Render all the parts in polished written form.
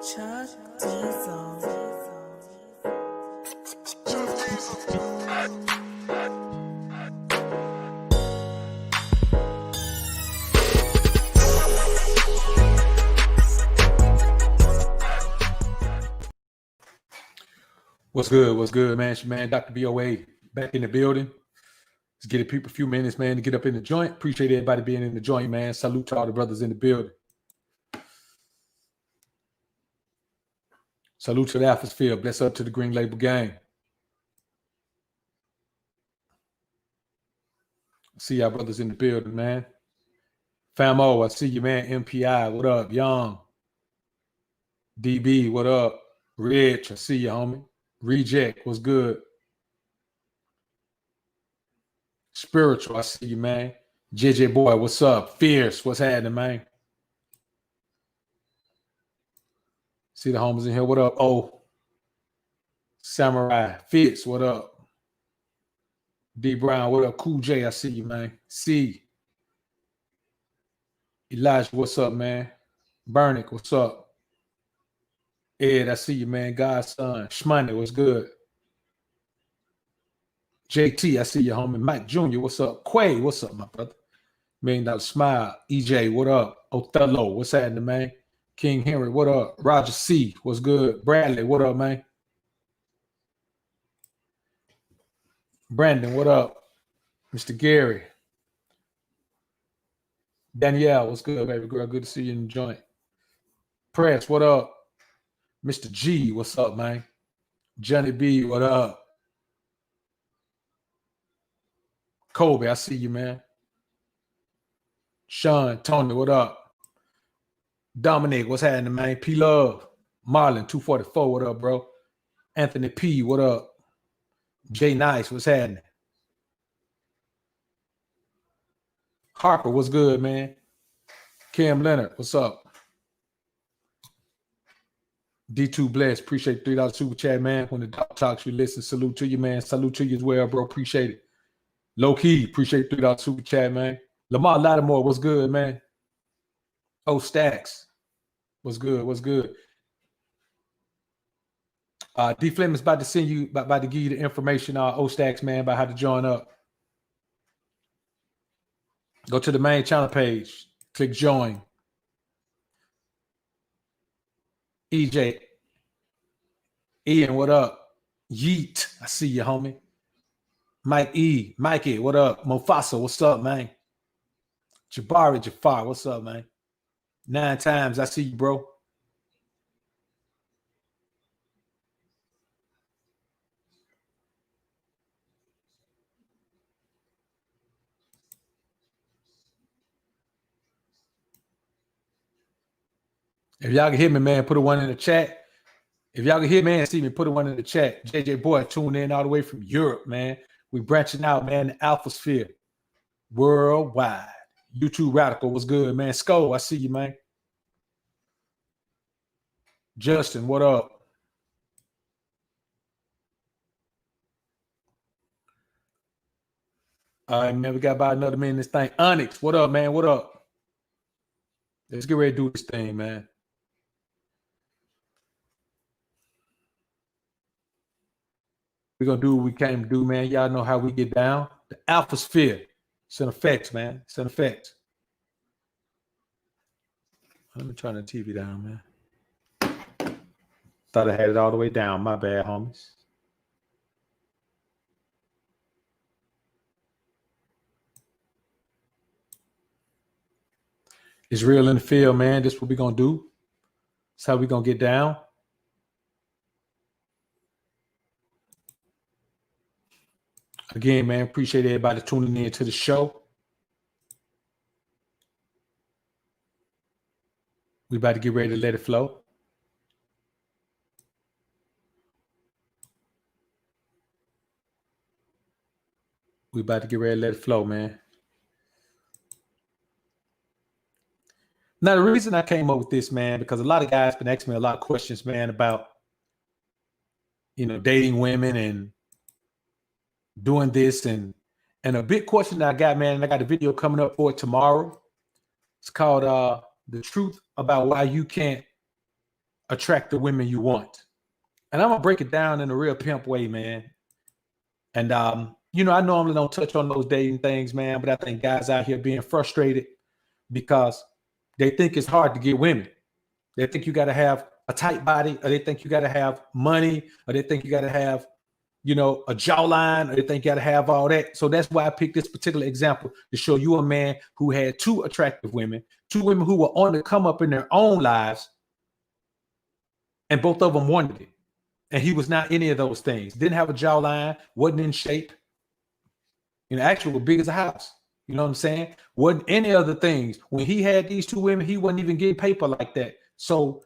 Chuck Diesel. What's good? What's good, man? It's your man, Dr. BOA, back in the building. Let's get a few minutes, man, to get up in the joint. Appreciate everybody being in the joint, man. Salute to all the brothers in the building. Salute to the atmosphere. Bless up to the Green Label gang. See y'all brothers in the building, man. Famo, I see you, man. MPI, what up? Young. DB, what up? Rich, I see you, homie. Reject, what's good? Spiritual, I see you, man. JJ Boy, what's up? Fierce, what's happening, man? See the homies in here, what up? Oh, Samurai, Fitz, what up? D Brown, what up? Cool J, I see you, man. C. Elijah, what's up, man? Bernick, what's up? Ed, I see you, man. Godson, Shmoney, what's good? JT, I see you, homie. Mike Jr., what's up? Quay, what's up, my brother? $1 Million Smile. EJ, what up? Othello, what's happening, man? King Henry, what up? Roger C, what's good? Bradley, what up, man? Brandon, what up? Mr. Gary. Danielle, what's good, baby girl? Good to see you in the joint. Press, what up? Mr. G, what's up, man? Johnny B, what up? Kobe, I see you, man. Sean, Tony, what up? Dominic, what's happening, man? P Love, Marlon, 244, what up, bro? Anthony P, what up? Jay Nice, what's happening? Harper, what's good, man? Cam Leonard, what's up? D2 Bless, appreciate $3 super chat, man. When the doc talks, you listen. Salute to you, man. Salute to you as well, bro. Appreciate it. Low key, appreciate $3 super chat, man. Lamar Lattimore, what's good, man? Oh, Stacks, what's good? What's good? D Fleming's about to send you, about to give you the information, Stacks, man, about how to join up. Go to the main channel page, click join. EJ, Ian, what up? Yeet, I see you, homie. Mike E, Mikey, what up? Mofasa, what's up, man? Jabari Jafar, what's up, man? 9 times, I see you, bro. If y'all can hear me, man, put a 1 in the chat. If y'all can hear me and see me, put a 1 in the chat. JJ Boy, tune in all the way from Europe, man. We branching out, man, the Alpha Sphere. Worldwide. YouTube Radical, what's good, man? Skull, I see you, man. Justin, what up? All right, man, we got about another minute in this thing. Onyx, what up, man? What up? Let's get ready to do this thing, man. We're going to do what we came to do, man. Y'all know how we get down. The Alpha Sphere. It's in effect, man. It's in effect. Let me turn the TV down, man. Thought I had it all the way down. My bad, homies. It's real in the field, man. This is what we're going to do. It's how we're going to get down. Again, man, appreciate everybody tuning in to the show. We about to get ready to let it flow. We about to get ready to let it flow, man. Now, the reason I came up with this, man, because a lot of guys been asking me a lot of questions, man, about, you know, dating women and doing this. And a big question that I got, man, and I got a video coming up for it tomorrow. It's called The Truth About Why You Can't attract the women you want. And I'm gonna break it down in a real pimp way, man. And you know, I normally don't touch on those dating things, man, but I think guys out here being frustrated because they think it's hard to get women. They think you got to have a tight body, or they think you got to have money, or they think you got to have, you know, a jawline, or they think you got to have all that. So that's why I picked this particular example to show you a man who had two attractive women, two women who were on the come up in their own lives, and both of them wanted it. And he was not any of those things. Didn't have a jawline, wasn't in shape. You know, actually was big as a house. You know what I'm saying? Wasn't any other things. When he had these two women, he wasn't even getting paper like that. So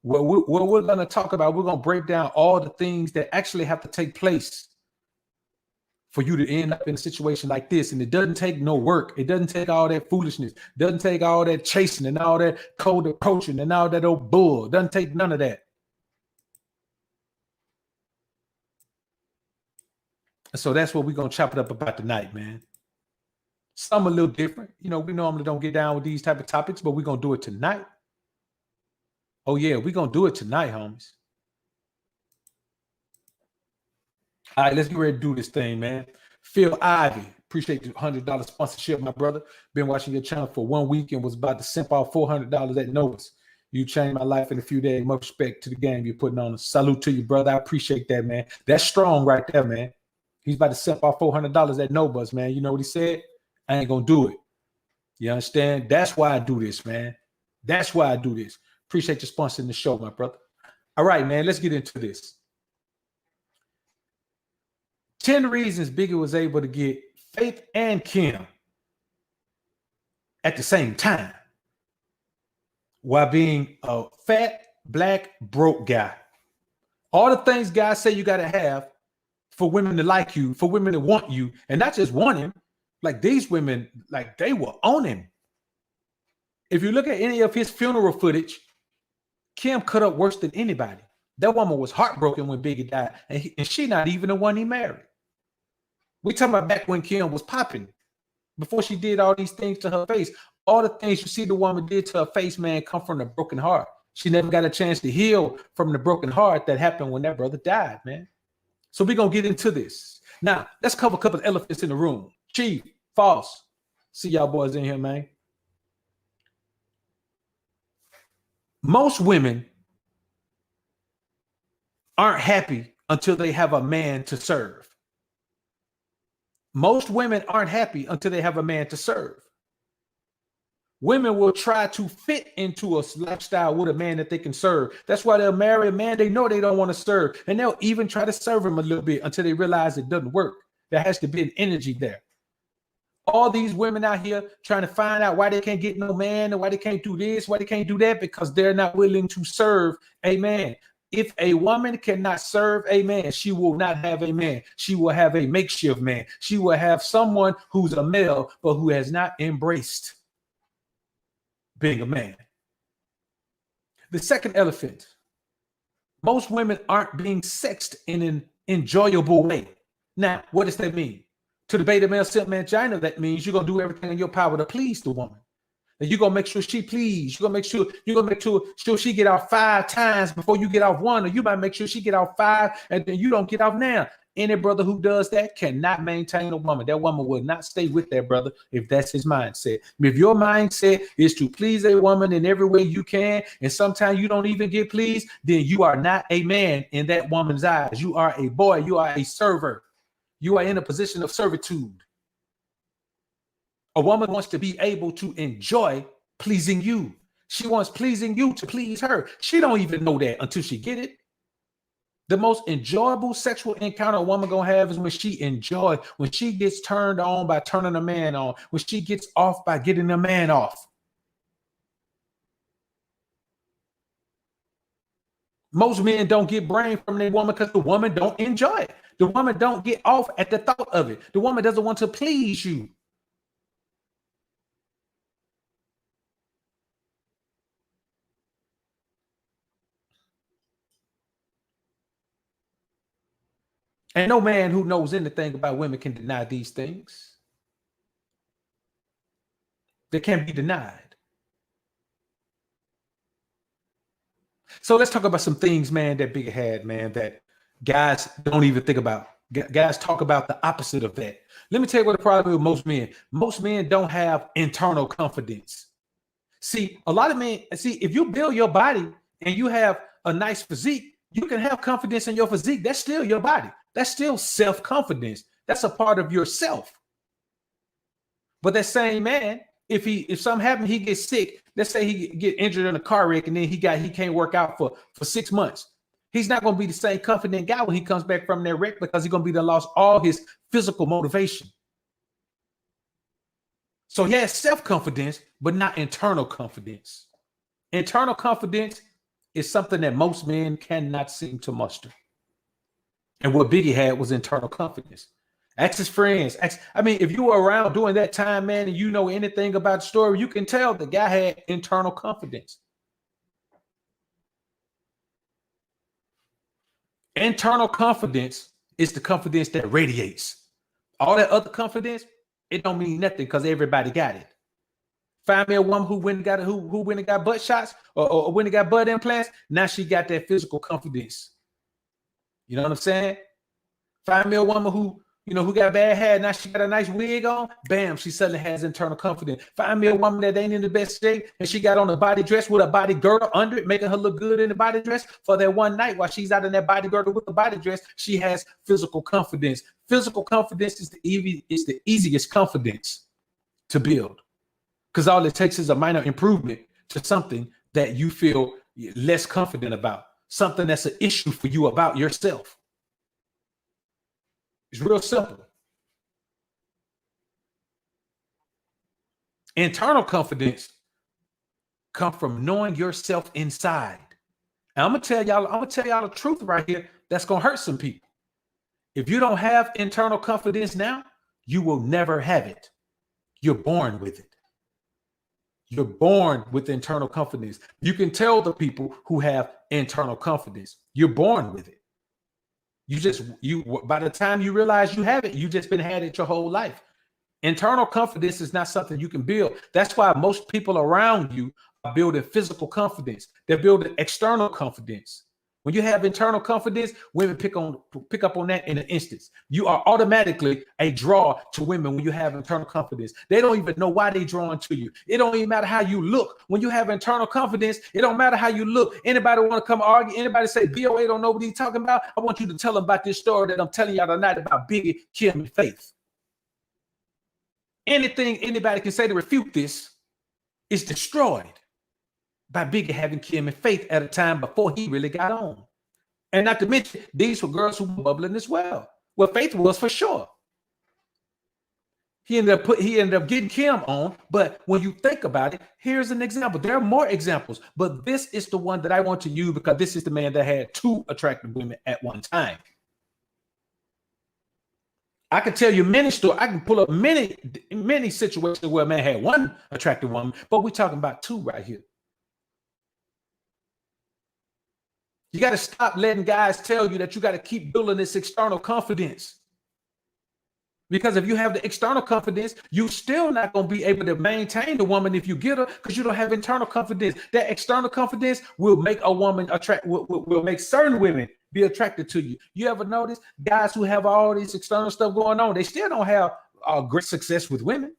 what we're going to talk about, we're going to break down all the things that actually have to take place for you to end up in a situation like this. And it doesn't take no work. It doesn't take all that foolishness. It doesn't take all that chasing and all that cold approaching and all that old bull. It doesn't take none of that. So that's what we're going to chop it up about tonight, man. Some a little different. You know, we normally don't get down with these type of topics, but we're going to do it tonight. Oh, yeah, we're going to do it tonight, homies. All right, let's get ready to do this thing, man. Phil Ivy, appreciate the $100 sponsorship, my brother. Been watching your channel for 1 week and was about to simp out $400 at Novus. You changed my life in a few days. Much respect to the game you're putting on. Salute to you, brother. I appreciate that, man. That's strong right there, man. He's about to simp out $400 at Novus, man. You know what he said? I ain't going to do it. You understand? That's why I do this, man. That's why I do this. Appreciate you sponsoring the show, my brother. All right, man, let's get into this. 10 reasons Biggie was able to get Faith and Kim at the same time while being a fat, black, broke guy. All the things guys say you got to have for women to like you, for women to want you, and not just want him. Like these women, like they were on him. If you look at any of his funeral footage, Kim cut up worse than anybody. That woman was heartbroken when Biggie died, and she not even the one he married. We talking about back when Kim was popping, before she did all these things to her face. All the things you see the woman did to her face, man, come from the broken heart. She never got a chance to heal from the broken heart that happened when that brother died, man. So we're going to get into this. Now, let's cover a couple of elephants in the room. Chief, False. See y'all boys in here, man. Most women aren't happy until they have a man to serve. Most women aren't happy until they have a man to serve. Women will try to fit into a lifestyle with a man that they can serve. That's why they'll marry a man they know they don't want to serve. And they'll even try to serve him a little bit until they realize it doesn't work. There has to be an energy there. All these women out here trying to find out why they can't get no man and why they can't do this, why they can't do that, because they're not willing to serve a man. If a woman cannot serve a man, she will not have a man. She will have a makeshift man. She will have someone who's a male, but who has not embraced being a man. The second elephant, most women aren't being sexed in an enjoyable way. Now, what does that mean? To the beta male simp mangina, that means you're going to do everything in your power to please the woman. And you're going to make sure she please. You're going to make sure she get out 5 times before you get off 1, or you might make sure she get out 5 and then you don't get off now. Any brother who does that cannot maintain a woman. That woman will not stay with that brother if that's his mindset. If your mindset is to please a woman in every way you can, and sometimes you don't even get pleased, then you are not a man in that woman's eyes. You are a boy. You are a server. You are in a position of servitude. A woman wants to be able to enjoy pleasing you. She wants pleasing you to please her. She don't even know that until she get it. The most enjoyable sexual encounter a woman gonna have is when she gets turned on by turning a man on, when she gets off by getting a man off. Most men don't get brain from their woman because the woman don't enjoy it. The woman don't get off at the thought of it. The woman doesn't want to please you. And no man who knows anything about women can deny these things. They can't be denied. So let's talk about some things, man, that Biggie had, man, that guys don't even think about. Guys talk about the opposite of that. Let me tell you what the problem with most men. Most men don't have internal confidence. See, a lot of men, see, if you build your body and you have a nice physique, you can have confidence in your physique. That's still your body. That's still self-confidence. That's a part of yourself. But that same man, if something happened, he gets sick. Let's say he get injured in a car wreck, and then he can't work out for 6 months. He's not going to be the same confident guy when he comes back from that wreck, because he's going to be the lost all his physical motivation. So he has self-confidence, but not internal confidence. Internal confidence is something that most men cannot seem to muster. And what Biggie had was internal confidence. Ask his friends. If you were around during that time, man, and you know anything about the story, you can tell the guy had internal confidence. Internal confidence is the confidence that radiates. All that other confidence, it don't mean nothing because everybody got it. Find me a woman who went and got butt shots or went and got butt implants. Now she got that physical confidence. You know what I'm saying? Find me a woman who got bad hair. Now she got a nice wig on. Bam, she suddenly has internal confidence. Find me a woman that ain't in the best shape and she got on a body dress with a body girdle under it, making her look good in the body dress for that one night while she's out in that body girdle with the body dress. She has physical confidence. Physical confidence is the easiest confidence to build, because all it takes is a minor improvement to something that you feel less confident about, something that's an issue for you about yourself. It's real simple. Internal confidence comes from knowing yourself inside. And I'm gonna tell y'all the truth right here. That's gonna hurt some people. If you don't have internal confidence now, you will never have it. You're born with it. You're born with internal confidence. You can tell the people who have internal confidence. You're born with it. By the time you realize you have it, you just been had it your whole life. Internal confidence is not something you can build. That's why most people around you are building physical confidence. They're building external confidence. When you have internal confidence, women pick up on that in an instance. You are automatically a draw to women when you have internal confidence. They don't even know why they're drawn to you. It don't even matter how you look. When you have internal confidence, it don't matter how you look. Anybody want to come argue? Anybody say BOA don't know what he's talking about? I want you to tell them about this story that I'm telling y'all tonight about Biggie, Kim, and Faith. Anything anybody can say to refute this is destroyed by Biggie having Kim and Faith at a time before he really got on. And not to mention, these were girls who were bubbling as well. Well, Faith was for sure. He ended up getting Kim on, but when you think about it, here's an example. There are more examples, but this is the one that I want to use because this is the man that had 2 attractive women at one time. I can tell you many stories. I can pull up many situations where a man had 1 attractive woman, but we're talking about 2 right here. You got to stop letting guys tell you that you got to keep building this external confidence. Because if you have the external confidence, you're still not going to be able to maintain the woman if you get her, because you don't have internal confidence. That external confidence will make a woman will make certain women be attracted to you. You ever notice guys who have all this external stuff going on, they still don't have great success with women?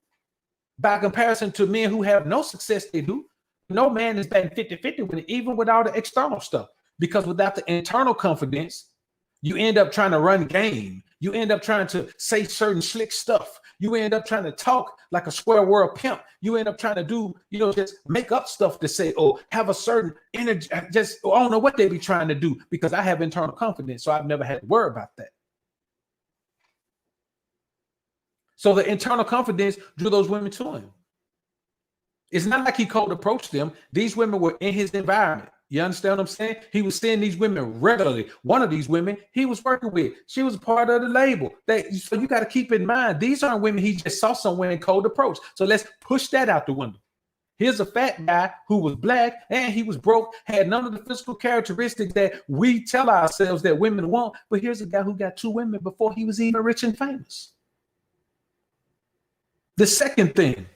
By comparison to men who have no success, they do. No man is batting 50-50 with it, even with all the external stuff. Because without the internal confidence, you end up trying to run game. You end up trying to say certain slick stuff. You end up trying to talk like a square world pimp. You end up trying to do, just make up stuff to say, oh, have a certain energy. I don't know what they be trying to do, because I have internal confidence. So I've never had to worry about that. So the internal confidence drew those women to him. It's not like he cold approached them. These women were in his environment. You understand what I'm saying? He was seeing these women regularly. One of these women he was working with, she was part of the label. So you got to keep in mind, these aren't women he just saw somewhere in cold approach. So let's push that out the window. Here's a fat guy who was black and he was broke, had none of the physical characteristics that we tell ourselves that women want. But here's a guy who got 2 women before he was even rich and famous. The second thing,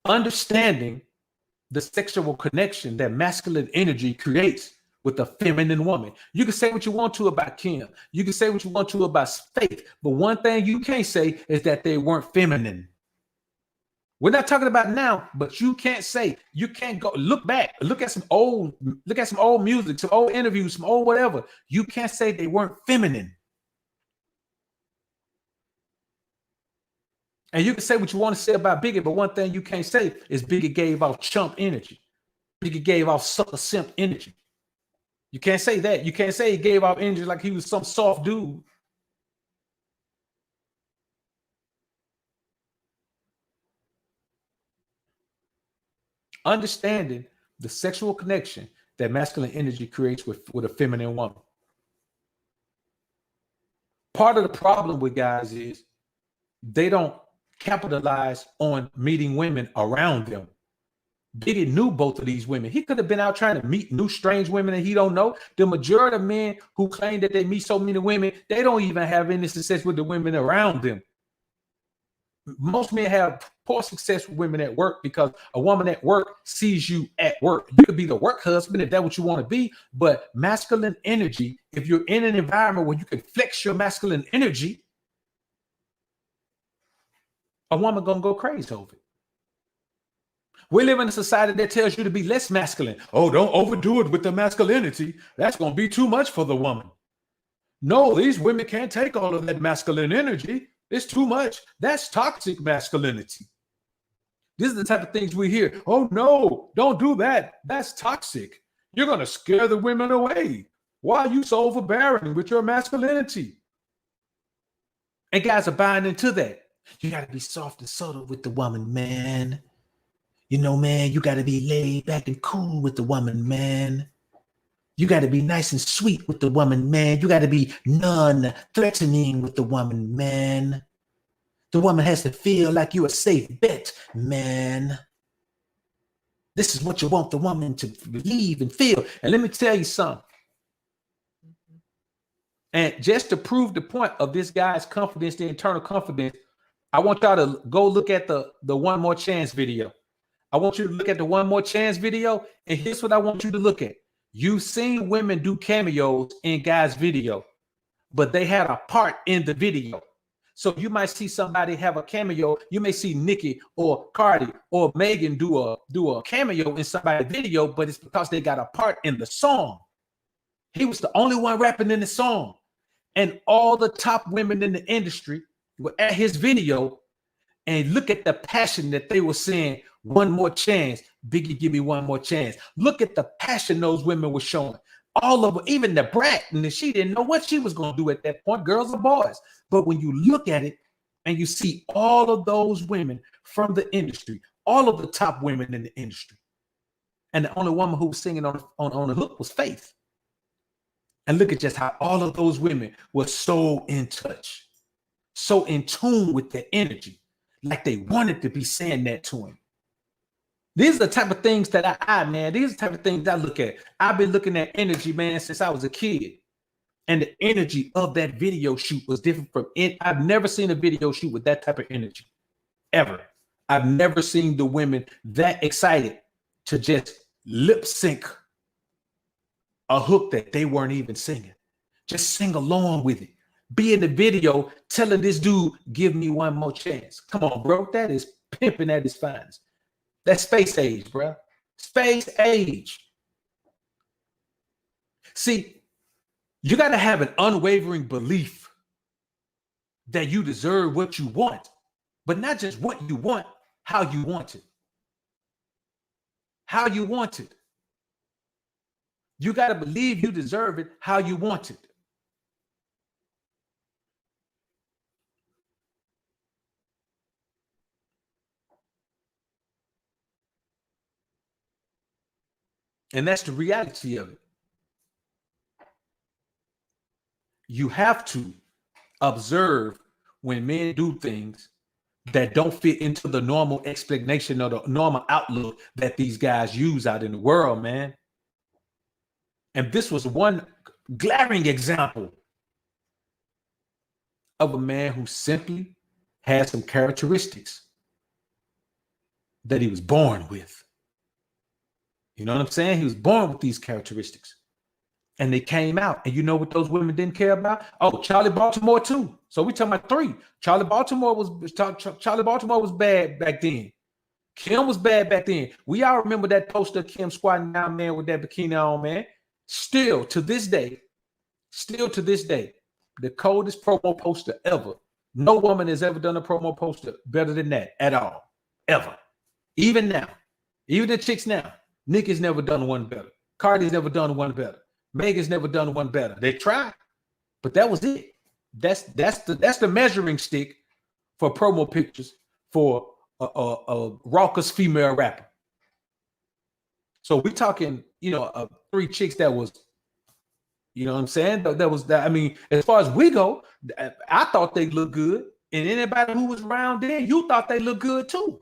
understanding the sexual connection that masculine energy creates with a feminine woman. You can say what you want to about Kim. You can say what you want to about Faith. But one thing you can't say is that they weren't feminine. We're not talking about now, but you can't say, you can't go look back, look at some old music, some old interviews, some old whatever. You can't say they weren't feminine. And you can say what you want to say about Biggie, but one thing you can't say is Biggie gave off chump energy. Biggie gave off sucker simp energy. You can't say that. You can't say he gave off energy like he was some soft dude. Understanding the sexual connection that masculine energy creates with a feminine woman. Part of the problem with guys is they don't capitalize on meeting women around them. Biggie knew both of these women. He could have been out trying to meet new strange women that he don't know. The majority of men who claim that they meet so many women, they don't even have any success with the women around them. Most men have poor success with women at work because a woman at work sees you at work. You could be the work husband if that's what you want to be, but masculine energy, if you're in an environment where you can flex your masculine energy, a woman gonna go crazy over it. We live in a society that tells you to be less masculine. Oh, don't overdo it with the masculinity. That's gonna be too much for the woman. No, these women can't take all of that masculine energy. It's too much. That's toxic masculinity. These are the type of things we hear. Oh, no, don't do that. That's toxic. You're going to scare the women away. Why are you so overbearing with your masculinity? And guys are buying into that. You got to be soft and subtle with the woman, man. You know, man, you got to be laid back and cool with the woman, man. You got to be nice and sweet with the woman, man. You got to be non-threatening with the woman, man. The woman has to feel like you're a safe bet, man. This is what you want the woman to believe and feel. And let me tell you something. And just to prove the point of this guy's confidence, the internal confidence, I want y'all to go look at the One More Chance video. I want you to look at the One More Chance video. And here's what I want you to look at. You've seen women do cameos in guys' video, but they had a part in the video. So you might see somebody have a cameo. You may see Nicki or Cardi or Megan do a cameo in somebody's video, but it's because they got a part in the song. He was the only one rapping in the song. And all the top women in the industry were at his video, and look at the passion that they were saying, one more chance. Biggie, give me one more chance. Look at the passion those women were showing. All of them, even the brat, and she didn't know what she was going to do at that point, girls or boys. But when you look at it and you see all of those women from the industry, all of the top women in the industry, and the only woman who was singing on the hook was Faith. And look at just how all of those women were so in touch, so in tune with their energy, like they wanted to be saying that to him. These are the type of things that these are the type of things I look at. I've been looking at energy, man, since I was a kid. And the energy of that video shoot was different from it. I've never seen a video shoot with that type of energy, ever. I've never seen the women that excited to just lip sync a hook that they weren't even singing. Just sing along with it. Be in the video telling this dude, give me one more chance. Come on, bro. That is pimping at its finest. That's space age, bro. Space age. See, you got to have an unwavering belief that you deserve what you want, but not just what you want, how you want it. How you want it. You got to believe you deserve it, how you want it. And that's the reality of it. You have to observe when men do things that don't fit into the normal explanation or the normal outlook that these guys use out in the world, man. And this was one glaring example of a man who simply had some characteristics that he was born with. You know what I'm saying? He was born with these characteristics. And they came out. And you know what those women didn't care about? Oh, Charlie Baltimore too. So we talking about 3. Charlie Baltimore was bad back then. Kim was bad back then. We all remember that poster of Kim squatting down, man, with that bikini on, man. Still to this day, the coldest promo poster ever. No woman has ever done a promo poster better than that at all. Ever. Even now. Even the chicks now. Nicki's never done one better. Cardi's never done one better. Megan's never done one better. They tried, but that was it. That's the measuring stick for promo pictures for a raucous female rapper. So we talking, 3 chicks that was, you know what I'm saying? That was that. I mean, as far as we go, I thought they looked good, and anybody who was around then, you thought they looked good too.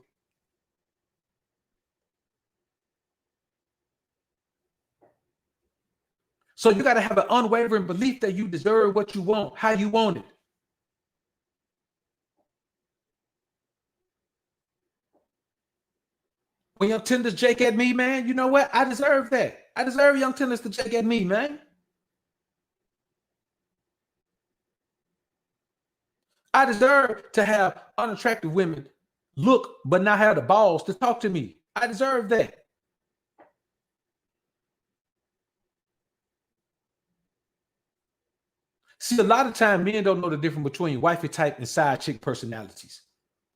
So you got to have an unwavering belief that you deserve what you want, how you want it. When Young Tenders Jake at me, man, you know what? I deserve that. I deserve Young Tenders to Jake at me, man. I deserve to have unattractive women look, but not have the balls to talk to me. I deserve that. See, a lot of time men don't know the difference between wifey type and side chick personalities.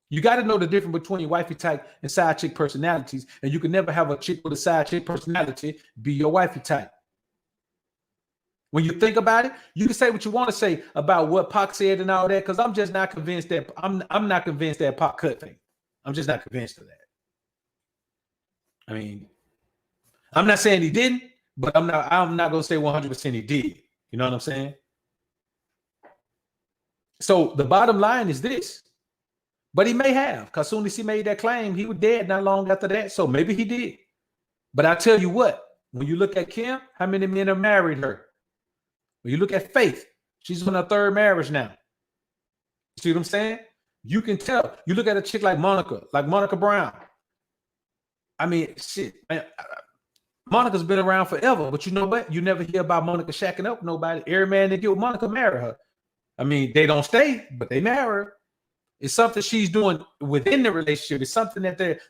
You got to know the difference between wifey type and side chick personalities, and you can never have a chick with a side chick personality be your wifey type. When you think about it, you can say what you want to say about what Pac said and all that, because I'm just not convinced that I'm not convinced that Pac cut thing. I'm just not convinced of that. I mean, I'm not saying he didn't, but I'm not gonna say 100% he did. You know what I'm saying? So the bottom line is this. But he may have, because soon as he made that claim, he was dead not long after that. So maybe he did. But I tell you what, when you look at Kim, how many men have married her? When you look at Faith, she's on her 3rd marriage now. See what I'm saying? You can tell. You look at a chick like Monica Brown. I mean, shit, man, Monica's been around forever, but you know what? You never hear about Monica shacking up with nobody. Every man that get with Monica marry her. I mean, they don't stay, but they marry her. It's something she's doing within the relationship. It's something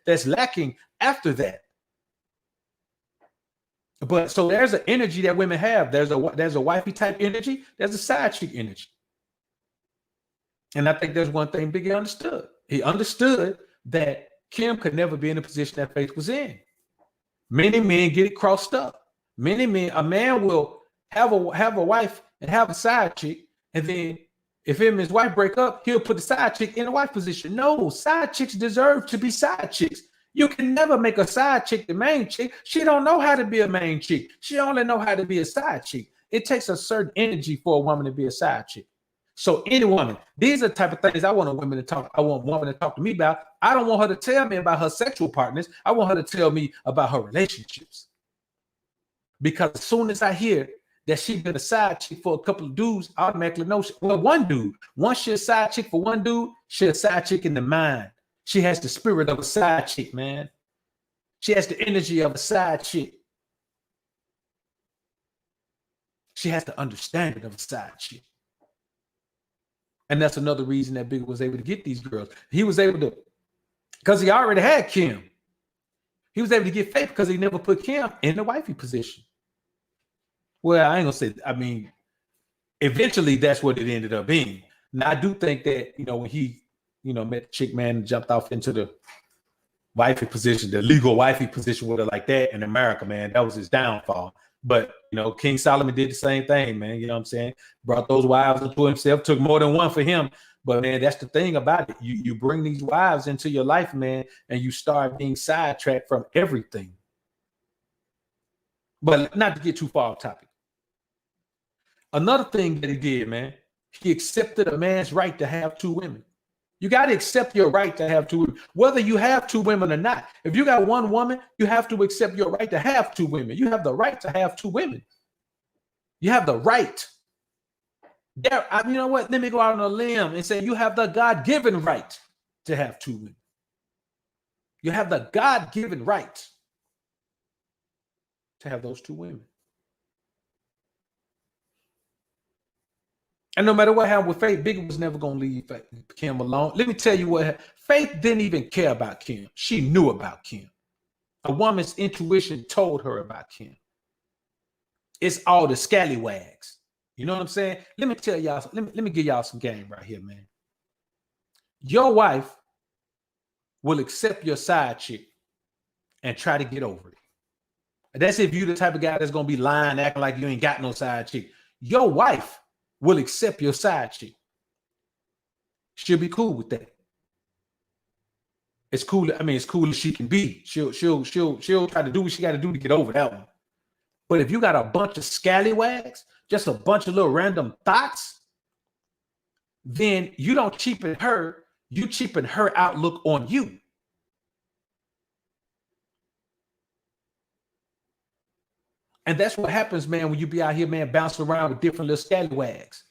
that's lacking after that. But so there's an energy that women have. There's a wifey type energy. There's a side chick energy. And I think there's one thing Biggie understood. He understood that Kim could never be in the position that Faith was in. Many men get it crossed up. Many men, a man will have a wife and have a side chick, and then if him and his wife break up, he'll put the side chick in the wife position. No, side chicks deserve to be side chicks. You can never make a side chick the main chick. She don't know how to be a main chick. She only know how to be a side chick. It takes a certain energy for a woman to be a side chick. So any woman, these are the type of things I want women to talk. I want women to talk to me about. I don't want her to tell me about her sexual partners. I want her to tell me about her relationships. Because as soon as I hear that she's been a side chick for a couple of dudes, I automatically know. Well, one dude. Once she's a side chick for one dude, she's a side chick in the mind. She has the spirit of a side chick, man. She has the energy of a side chick. She has the understanding of a side chick. And that's another reason that Biggie was able to get these girls. He was able to, because he already had Kim. He was able to get Faith because he never put Kim in the wifey position. Well, I ain't gonna say, I mean, eventually that's what it ended up being. Now, I do think that, when he, met the chick, man, and jumped off into the wifey position, the legal wifey position with her like that in America, man, that was his downfall. But, King Solomon did the same thing, man. You know what I'm saying? Brought those wives into himself, took more than one for him. But, man, that's the thing about it. You bring these wives into your life, man, and you start being sidetracked from everything. But not to get too far off topic. Another thing that he did, man, he accepted a man's right to have 2 women. You got to accept your right to have 2 women, whether you have 2 women or not. If you got one woman, you have to accept your right to have 2 women. You have the right to have 2 women. You have the right. There, you know what? Let me go out on a limb and say you have the God-given right to have 2 women. You have the God-given right. to have those two women. And no matter what happened with Faith, Biggie was never going to leave Kim alone. Let me tell you what, Faith didn't even care about Kim. She knew about Kim. A woman's intuition told her about Kim. It's all the scallywags. You know what I'm saying? Let me tell y'all, let me give y'all some game right here, man. Your wife will accept your side chick and try to get over it. That's if you're the type of guy that's going to be lying, acting like you ain't got no side chick. Your wife will accept your side chick. She'll be cool with that. It's cool. I mean, it's cool as she can be. She'll try to do what she got to do to get over that one. But if you got a bunch of scallywags, just a bunch of little random thoughts, then you don't cheapen her. You cheapen her outlook on you. And that's what happens, man, when you be out here, man, bouncing around with different little scallywags.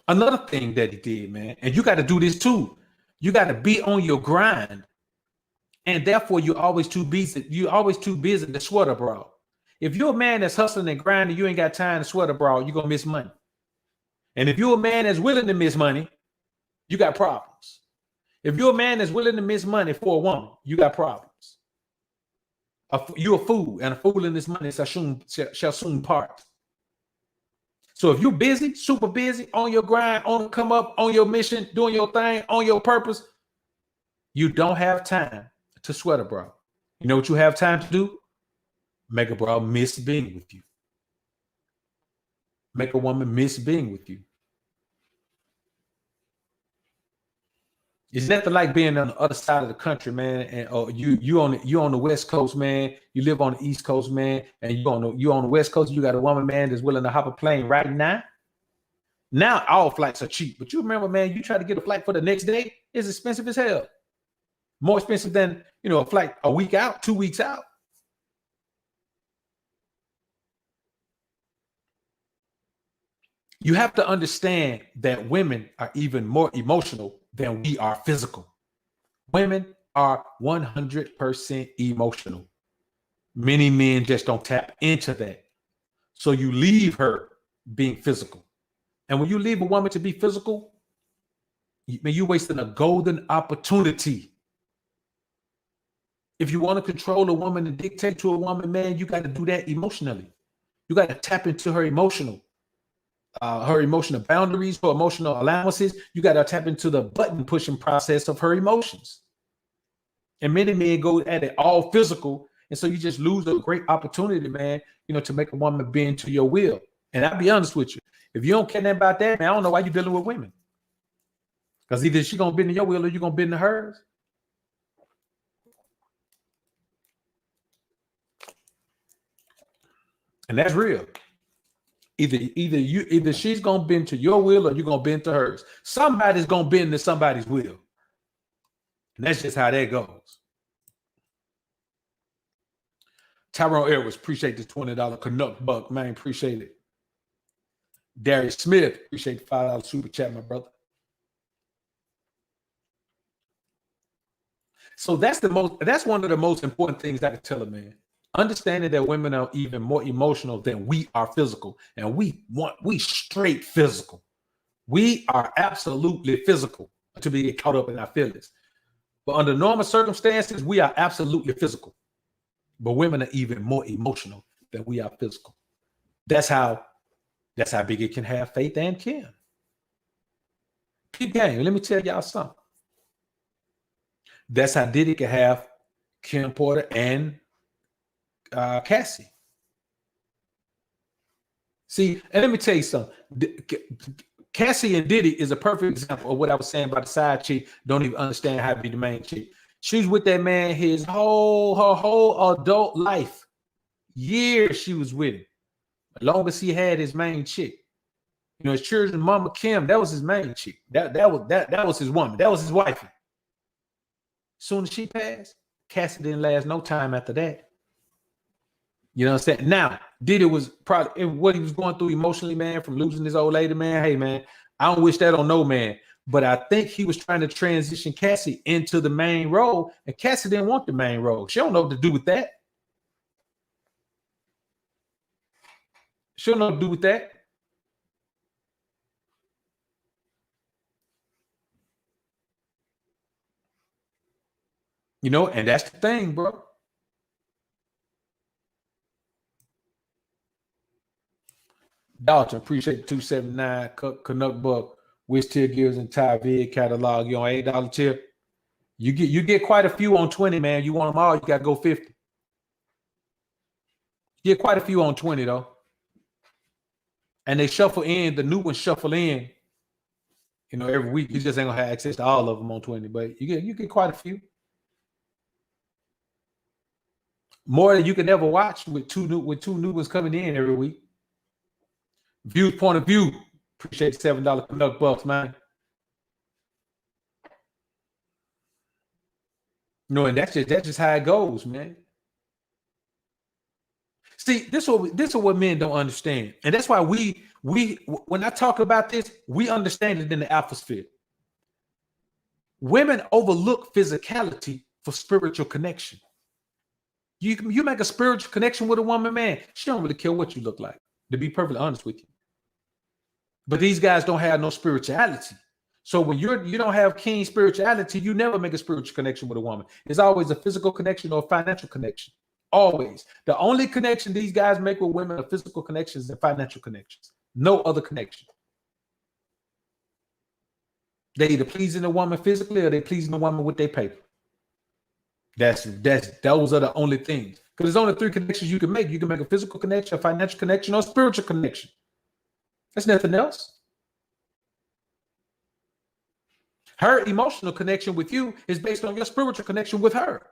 Another thing that he did, man, and you got to do this too. You got to be on your grind. And therefore, you're always too busy. You're always too busy to sweat abroad. If you're a man that's hustling and grinding, you ain't got time to sweat abroad, you're going to miss money. And if you're a man that's willing to miss money, you got problems. If you're a man that's willing to miss money for a woman, you got problems. You're a fool, and a fool in this money shall soon part. So if you're busy, super busy, on your grind, on the come up, on your mission, doing your thing, on your purpose, you don't have time to sweat abroad. You know what you have time to do? Make a bro miss being with you. Make a woman miss being with you. It's nothing like being on the other side of the country, man. And you on the West Coast, man. You live on the East Coast, man, and you on the West Coast. You got a woman, man, that's willing to hop a plane right now. Now all flights are cheap, but you remember, man, you try to get a flight for the next day, it's expensive as hell. More expensive than a flight a week out, 2 weeks out. You have to understand that women are even more emotional than we are physical. Women are 100% emotional. Many men just don't tap into that. So you leave her being physical. And when you leave a woman to be physical, you're wasting a golden opportunity. If you want to control a woman and dictate to a woman, man, you got to do that emotionally. You got to tap into her emotional boundaries, her emotional allowances. You got to tap into the button pushing process of her emotions. And many men go at it all physical. And so you just lose a great opportunity, man, to make a woman bend to your will. And I'll be honest with you. If you don't care nothing about that, man, I don't know why you're dealing with women. Because either she's going to bend to your will or you're going to bend to hers. And that's real. Either she's gonna bend to your will or you're gonna bend to hers. Somebody's gonna bend to somebody's will. And that's just how that goes. Tyrone Edwards, appreciate the $20 Canuck buck, man. Appreciate it. Darius Smith, appreciate the $5 super chat, my brother. So that's one of the most important things I can tell a man. Understanding that women are even more emotional than we are physical. And we straight physical. We are absolutely physical until we get caught up in our feelings. But under normal circumstances, we are absolutely physical. But women are even more emotional than we are physical. That's how Biggie can have Faith and Kim. Big game. Let me tell y'all something. That's how Diddy can have Kim Porter and Cassie. See, and let me tell you something. Cassie and Diddy is a perfect example of what I was saying about the side chick. Don't even understand how to be the main chick. She's with that man her whole adult life. Years she was with him. As long as he had his main chick. His children's mama Kim, that was his main chick. That was his woman. That was his wife. Soon as she passed, Cassie didn't last no time after that. You know what I'm saying? Now, Diddy was probably what he was going through emotionally, man, from losing his old lady, man. Hey, man, I don't wish that on no man. But I think he was trying to transition Cassie into the main role, and Cassie didn't want the main role. She don't know what to do with that. She don't know what to do with that. You know, and that's the thing, bro. Dalton, appreciate the 279 Canuck Buck, Wish Tier Gears and Ty Vid catalog. You on $8 tier. You get quite a few on 20, man. You want them all, you gotta go 50. You get quite a few on 20 though. And they shuffle in, the new ones shuffle in, you know, every week. You just ain't gonna have access to all of them on 20, but you get quite a few. More than you can ever watch with two new ones coming in every week. Views point of view. Appreciate the $7 Canuck Bucks, man. No, and that's just how it goes, man. See, this is what men don't understand, and that's why we when I talk about this, we understand it in the alphasphere. Women overlook physicality for spiritual connection. You make a spiritual connection with a woman, man, she don't really care what you look like, to be perfectly honest with you. But these guys don't have no spirituality. So when you don't have keen spirituality, you never make a spiritual connection with a woman. It's always a physical connection or a financial connection. Always. The only connection these guys make with women are physical connections and financial connections. No other connection. They either pleasing a woman physically or they pleasing a woman with their paper. Those are the only things. Because there's only 3 connections you can make. You can make a physical connection, a financial connection, or a spiritual connection. That's nothing else. Her emotional connection with you is based on your spiritual connection with her.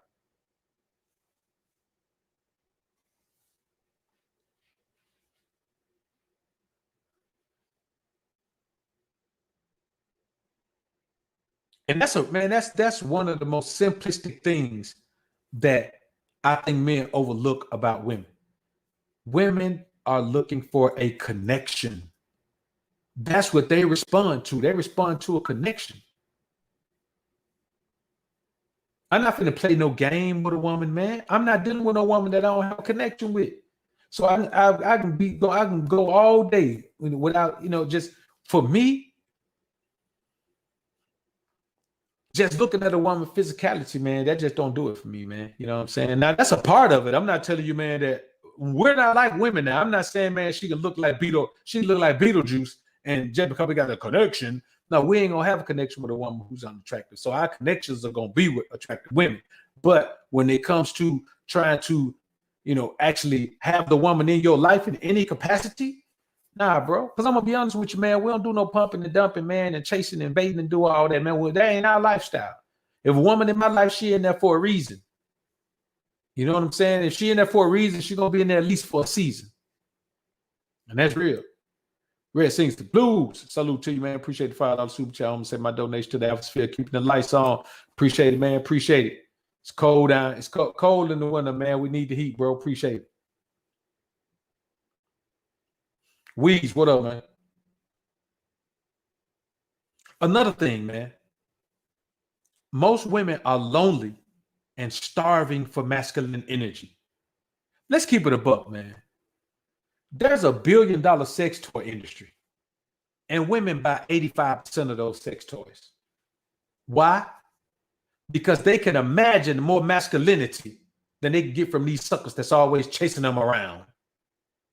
And that's one of the most simplistic things that I think men overlook about women. Women are looking for a connection. That's what they respond to. They respond to a connection. I'm not going to play no game with a woman, man. I'm not dealing with no woman that I don't have a connection with. So I can go all day without, just for me, just looking at a woman's physicality, man, that just don't do it for me, man. You know what I'm saying? Now that's a part of it. I'm not telling you, man, that we're not like women now. I'm not saying, man, she can look like Beetlejuice, and just because we got a connection. No, we ain't gonna have a connection with a woman who's unattractive. So our connections are gonna be with attractive women. But when it comes to trying to, actually have the woman in your life in any capacity, nah, bro. Because I'm gonna be honest with you, man. We don't do no pumping and dumping, man, and chasing and baiting and do all that, man. Well, that ain't our lifestyle. If a woman in my life, she in there for a reason. You know what I'm saying? If she in there for a reason, she gonna be in there at least for a season. And that's real. Red sings the blues. Salute to you, man. Appreciate the $5 super chat. I'm gonna send my donation to the atmosphere, keeping the lights on. Appreciate it, man. Appreciate it. It's cold down. It's cold in the winter, man. We need the heat, bro. Appreciate it. Weeds, what up, man? Another thing, man. Most women are lonely and starving for masculine energy. Let's keep it a buck, man. There's a $1 billion sex toy industry, and women buy 85% of those sex toys. Why? Because they can imagine more masculinity than they can get from these suckers that's always chasing them around. You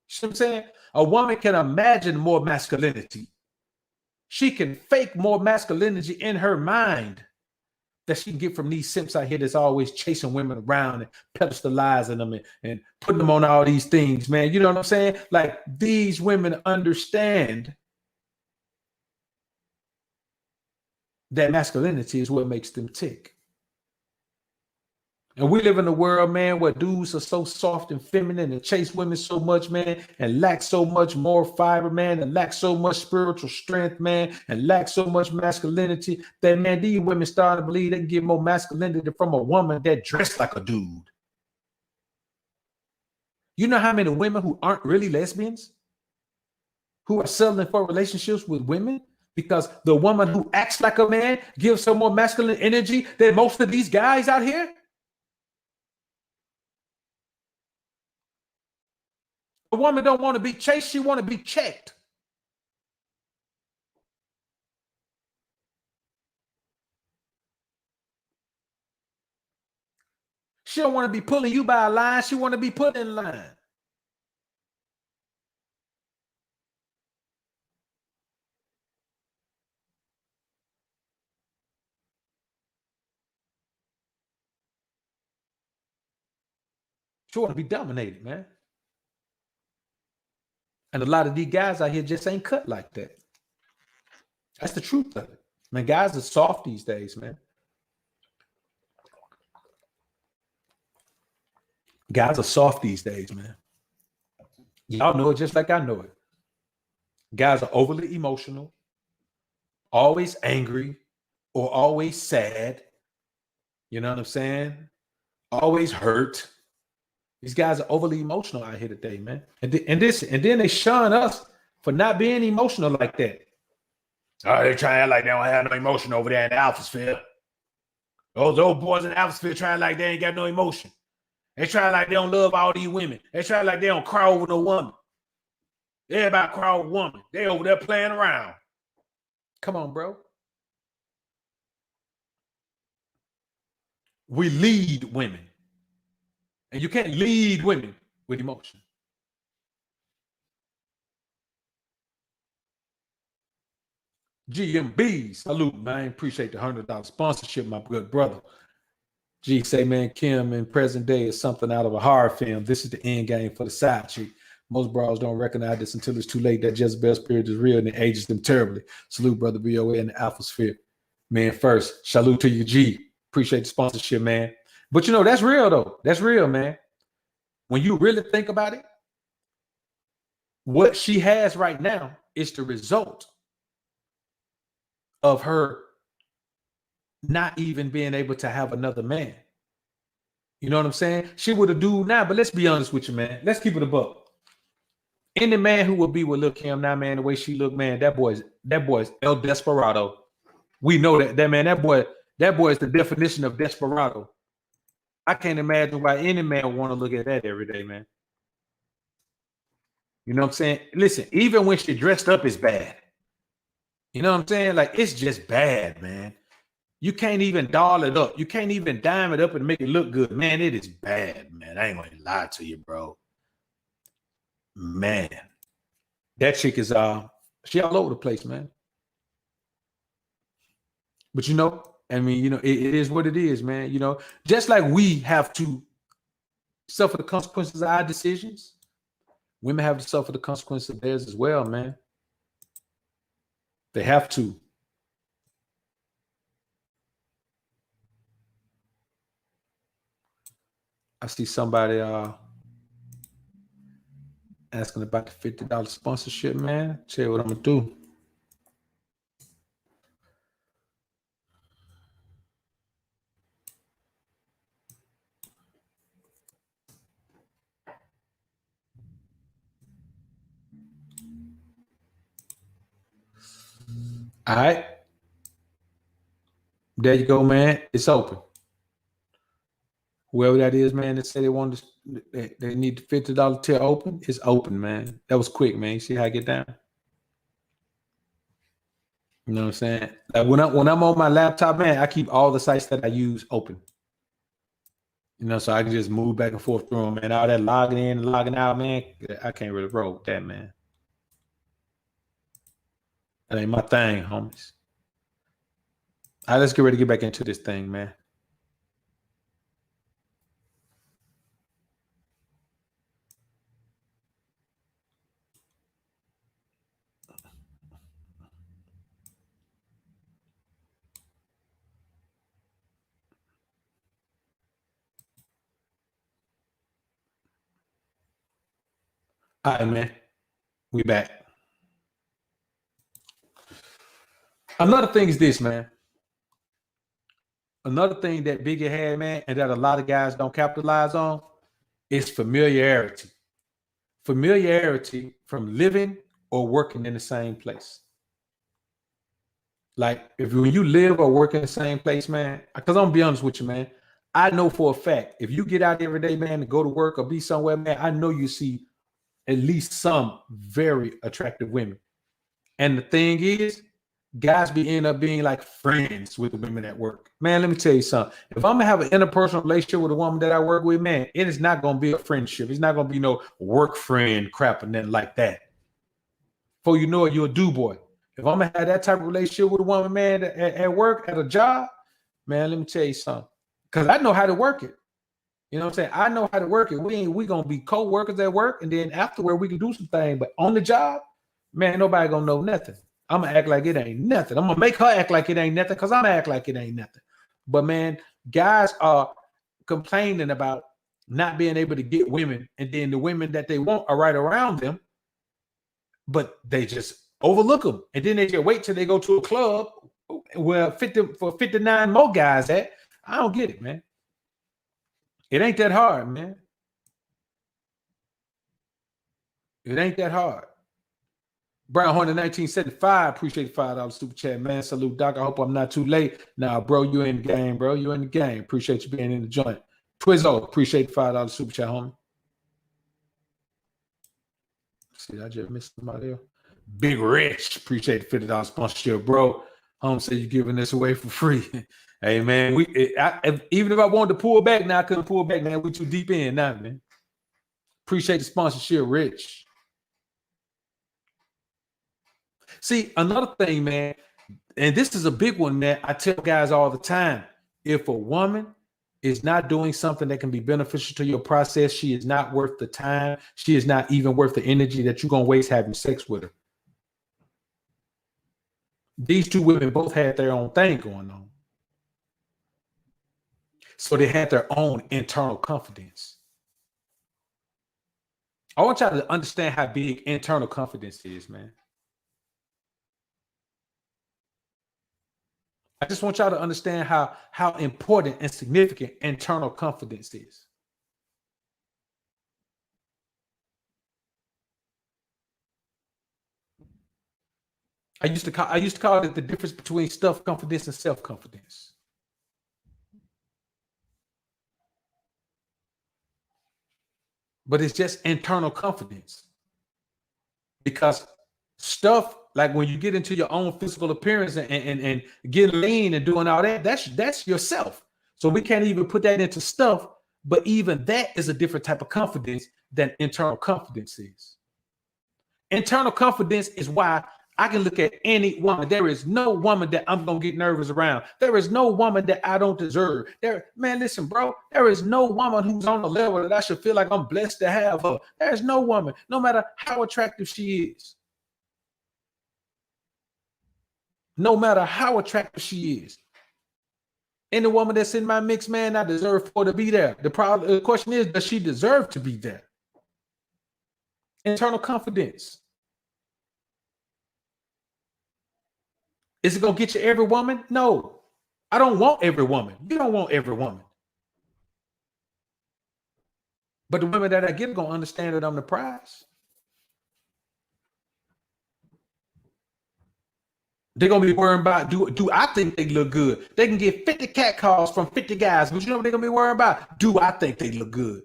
see what I'm saying? A woman can imagine more masculinity. She can fake more masculinity in her mind that she can get from these simps out here that's always chasing women around and pedestalizing them and putting them on all these things, man. You know what I'm saying? Like, these women understand that masculinity is what makes them tick. And we live in a world, man, where dudes are so soft and feminine and chase women so much, man, and lack so much more fiber, man, and lack so much spiritual strength, man, and lack so much masculinity that, man, these women starting to believe they can get more masculinity from a woman that dressed like a dude. You know how many women who aren't really lesbians, who are settling for relationships with women Because the woman who acts like a man gives her more masculine energy than most of these guys out here. A woman don't want to be chased, she want to be checked. She don't want to be pulling you by a line, she want to be put in line. She want to be dominated, man. And a lot of these guys out here just ain't cut like that. That's the truth of it. Man, guys are soft these days, man. Guys are soft these days, man. Y'all know it just like I know it. Guys are overly emotional, always angry, or always sad. You know what I'm saying? Always hurt. These guys are overly emotional out here today, man. And then they shun us for not being emotional like that. Oh, they trying to act like they don't have no emotion over there in the Alphasphere. Those old boys in the Alphasphere trying like they ain't got no emotion. They trying like they don't love all these women. They trying like they don't cry over no woman. Everybody cry over woman. They over there playing around. Come on, bro. We lead women. And you can't lead women with emotion. GMB, salute, man. Appreciate the $100 sponsorship, my good brother. G say, man, Kim in present day is something out of a horror film. This is the end game for the side chick. Most bras don't recognize this until it's too late. That Jezebel spirit is real and it ages them terribly. Salute, brother BOA in the Alphasphere. Man, first, salute to you, G. Appreciate the sponsorship, man. But you know, that's real, though. That's real, man. When you really think about it, what she has right now is the result of her not even being able to have another man. You know what I'm saying? She would have do now, but let's be honest with you, man. Let's keep it a buck. Any man who will be with Lil Kim now, man, the way she look, man, that boy's El Desperado. We know that boy is the definition of desperado. I can't imagine why any man would want to look at that every day, man. You know what I'm saying? Listen, even when she dressed up, it's bad. You know what I'm saying? Like, it's just bad, man. You can't even doll it up. You can't even dime it up and make it look good. Man, it is bad, man. I ain't gonna lie to you, bro. Man, that chick is she all over the place, man. But you know, I mean, you know, it is what it is, man. You know, just like we have to suffer the consequences of our decisions, women have to suffer the consequences of theirs as well, man. They have to. I see somebody asking about the $50 sponsorship, man. Tell you what I'm gonna do. All right. There you go, man. It's open. Whoever that is, man, that said they wanted to, they need the $50 tier open, it's open, man. That was quick, man. You see how I get down? You know what I'm saying? Like when I'm on my laptop, man, I keep all the sites that I use open. You know, so I can just move back and forth through them, man. All that logging in and logging out, man, I can't really roll with that, man. That ain't my thing, homies. All right, let's get ready to get back into this thing, man. All right, man. We back. Another thing is this, man. Another thing that Biggie had, man, and that a lot of guys don't capitalize on is familiarity. Familiarity from living or working in the same place. Like if when you live or work in the same place, man, because I'm gonna be honest with you, man. I know for a fact if you get out every day, man, to go to work or be somewhere, man, I know you see at least some very attractive women. And the thing is, guys end up being like friends with the women at work. Man, let me tell you something. If I'm gonna have an interpersonal relationship with a woman that I work with, man, it is not gonna be a friendship. It's not gonna be no work friend crap and nothing like that. Before you know it, you're a do boy. If I'm gonna have that type of relationship with a woman, man, at work, at a job, man, let me tell you something. Because I know how to work it. You know what I'm saying? I know how to work it. We gonna be co-workers at work, and then afterward we can do some things. But on the job, man, nobody gonna know nothing. I'm gonna act like it ain't nothing. I'm gonna make her act like it ain't nothing because I'm gonna act like it ain't nothing. But man, guys are complaining about not being able to get women, and then the women that they want are right around them, but they just overlook them, and then they just wait till they go to a club where 59 more guys at. I don't get it, man. It ain't that hard, man. It ain't that hard. Brown Hornet 1975, appreciate the $5 super chat, man. Salute, Doc. I hope I'm not too late. Nah, bro, you in the game, bro. You in the game. Appreciate you being in the joint. Twizzo, appreciate the $5 super chat, homie. See, I just missed somebody else. Big Rich, appreciate the $50 sponsorship, bro. Home said you're giving this away for free. Hey, man, even if I wanted to pull back now, I couldn't pull back, man. We too deep in now, man. Appreciate the sponsorship, Rich. See, another thing, man, and this is a big one that I tell guys all the time. If a woman is not doing something that can be beneficial to your process, she is not worth the time. She is not even worth the energy that you're going to waste having sex with her. These two women both had their own thing going on. So they had their own internal confidence. I want y'all to understand how big internal confidence is, man. I just want y'all to understand how important and significant internal confidence is. I used to call it the difference between stuff confidence and self-confidence. But it's just internal confidence. Because stuff like when you get into your own physical appearance and get lean and doing all that, that's yourself. So we can't even put that into stuff, but even that is a different type of confidence than internal confidence is. Internal confidence is why I can look at any woman. There is no woman that I'm gonna get nervous around. There is no woman that I don't deserve. Man, listen, bro. There is no woman who's on the level that I should feel like I'm blessed to have her. There's no woman, no matter how attractive she is. No matter how attractive she is. Any woman that's in my mix, man, I deserve for her to be there. The question is, does she deserve to be there? Internal confidence. Is it gonna get you every woman? No. I don't want every woman. You don't want every woman. But the women that I get are gonna understand that I'm the prize. They're gonna be worrying about, do I think they look good? They can get 50 cat calls from 50 guys, but you know what they're gonna be worrying about? Do I think they look good?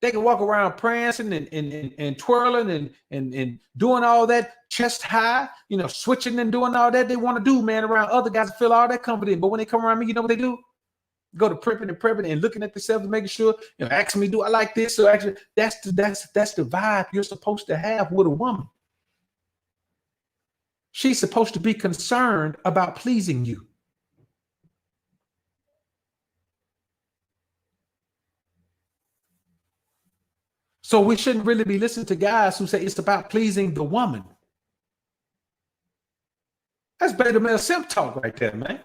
They can walk around prancing and twirling and doing all that chest high, switching and doing all that they want to do, man, around other guys feel all that confident. But when they come around me, you know what they do? Go to prepping and looking at themselves and making sure, asking me, do I like this? So actually, that's the vibe you're supposed to have with a woman. She's supposed to be concerned about pleasing you. So we shouldn't really be listening to guys who say it's about pleasing the woman. That's beta male simp talk right there, man.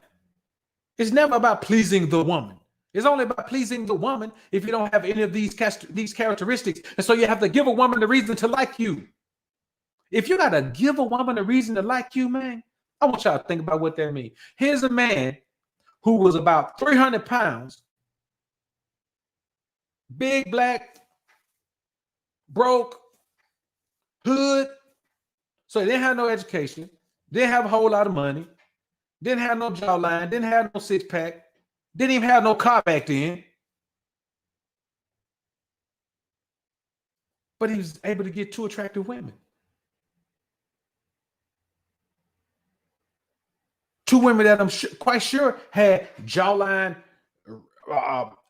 It's never about pleasing the woman. It's only about pleasing the woman if you don't have any of these characteristics. And so you have to give a woman the reason to like you. If you got to give a woman a reason to like you, man, I want y'all to think about what that means. Here's a man who was about 300 pounds, big, black, broke, hood. So they didn't have no education, didn't have a whole lot of money. Didn't have no jawline. Didn't have no six pack. Didn't even have no car back then. But he was able to get two attractive women. Two women that I'm quite sure had jawline,